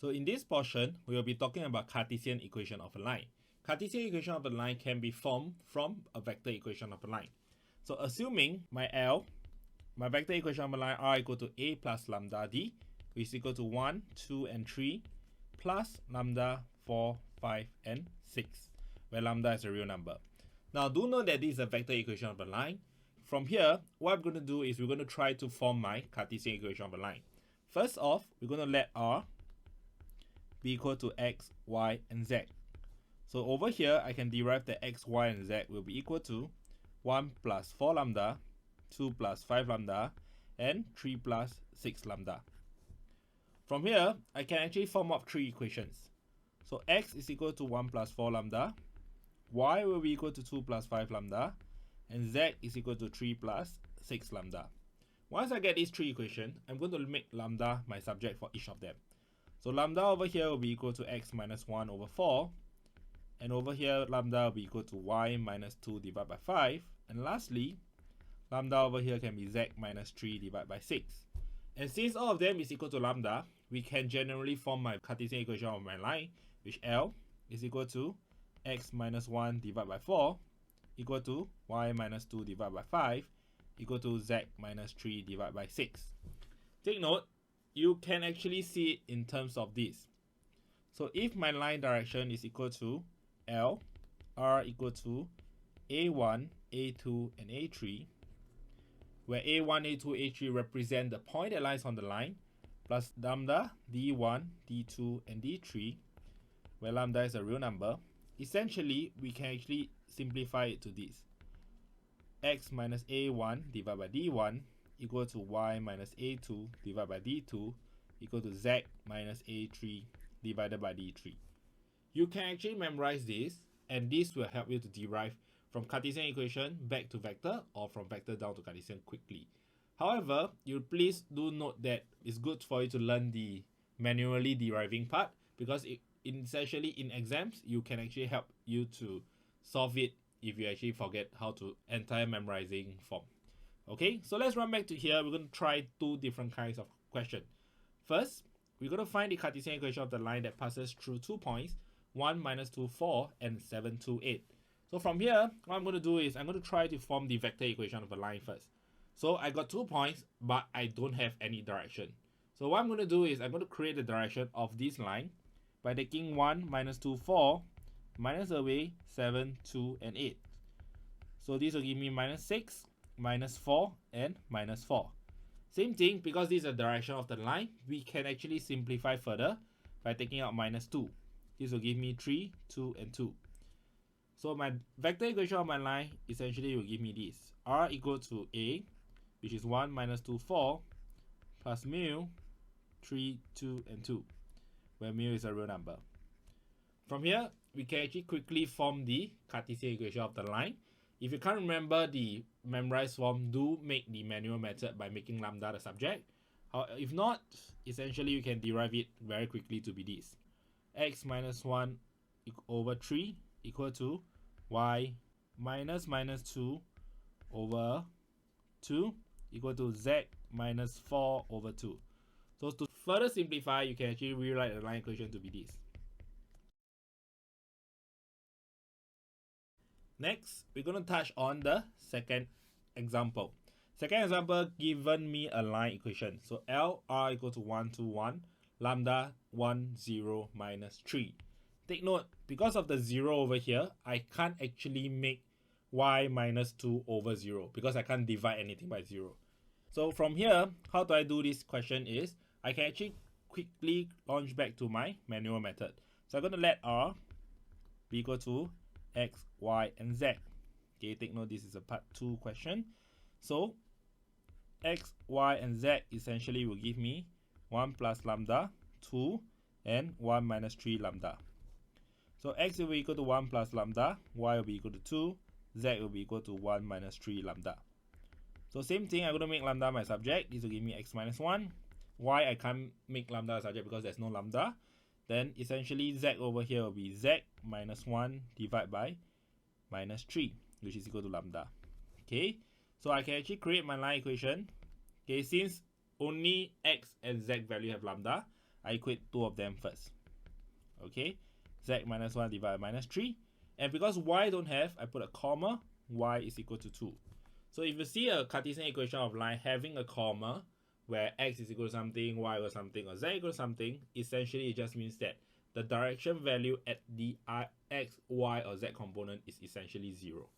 So in this portion, we will be talking about Cartesian equation of a line. Cartesian equation of a line can be formed from a vector equation of a line. So assuming my vector equation of a line r equal to a plus lambda d, which is equal to 1, 2, and 3, plus lambda 4, 5, and 6, where lambda is a real number. Now do note that this is a vector equation of a line. From here, what I'm going to do is we're going to try to form my Cartesian equation of a line. First off, we're going to let r be equal to x, y, and z. So over here, I can derive that x, y, and z will be equal to 1 plus 4 lambda, 2 plus 5 lambda, and 3 plus 6 lambda. From here, I can actually form up three equations. So x is equal to 1 plus 4 lambda, y will be equal to 2 plus 5 lambda, and z is equal to 3 plus 6 lambda. Once I get these three equations, I'm going to make lambda my subject for each of them. So lambda over here will be equal to x minus 1 over 4. And over here, lambda will be equal to y minus 2 divided by 5. And lastly, lambda over here can be z minus 3 divided by 6. And since all of them is equal to lambda, we can generally form my Cartesian equation of my line, which L is equal to x minus 1 divided by 4 equal to y minus 2 divided by 5 equal to z minus 3 divided by 6. Take note, you can actually see it in terms of this. So if my line direction is equal to L, R equal to A1, A2, and A3, where A1, A2, A3 represent the point that lies on the line, plus lambda, D1, D2, and D3, where lambda is a real number, essentially we can actually simplify it to this. X minus A1 divided by D1 equal to y minus a2 divided by d2 equal to z minus a3 divided by d3. You can actually memorize this, and this will help you to derive from Cartesian equation back to vector or from vector down to Cartesian quickly. However, you please do note that it's good for you to learn the manually deriving part, because essentially in exams you can actually help you to solve it if you actually forget how to entire memorizing form. Okay, so let's run back to here. We're going to try two different kinds of question. First, we're going to find the Cartesian equation of the line that passes through 2 points, 1, minus 2, 4, and 7, 2, 8. So from here, what I'm going to do is I'm going to try to form the vector equation of a line first. So I got 2 points, but I don't have any direction. So what I'm going to do is I'm going to create the direction of this line by taking 1, minus 2, 4, minus away 7, 2, and 8. So this will give me minus 6, minus 4, and minus 4. Same thing, because this is the direction of the line, we can actually simplify further by taking out minus 2. This will give me 3, 2, and 2. So my vector equation of my line essentially will give me this. R equal to A, which is 1, minus 2, 4, plus mu, 3, 2, and 2, where mu is a real number. From here, we can actually quickly form the Cartesian equation of the line. If you can't remember the memorized form, do make the manual method by making lambda the subject. If not, essentially you can derive it very quickly to be this. X minus 1 over 3 equal to y minus 2 over 2 equal to z minus 4 over 2. So to further simplify, you can actually rewrite the line equation to be this. Next, we're going to touch on the second example. Second example, given me a line equation. So L, R equal to 1, 2, 1, lambda 1, 0, minus 3. Take note, because of the 0 over here, I can't actually make y minus 2 over 0, because I can't divide anything by 0. So from here, how do I do this question is, I can actually quickly launch back to my manual method. So I'm going to let R be equal to x, y, and z. Okay, take note, this is a part 2 question. So x, y, and z essentially will give me 1 plus lambda, 2, and 1 minus 3 lambda. So x will be equal to 1 plus lambda, y will be equal to 2, z will be equal to 1 minus 3 lambda. So same thing, I'm going to make lambda my subject. This will give me x minus 1. Y I can't make lambda a subject because there's no lambda. Then essentially z over here will be z minus 1 divided by minus 3, which is equal to lambda. Okay, so I can actually create my line equation. Okay, since only x and z value have lambda, I equate two of them first. Okay, z minus 1 divided by minus 3. And because y don't have, I put a comma, y is equal to 2. So if you see a Cartesian equation of line having a comma, where x is equal to something, y equal to something, or z equal to something, essentially it just means that the direction value at the x, y, or z component is essentially 0.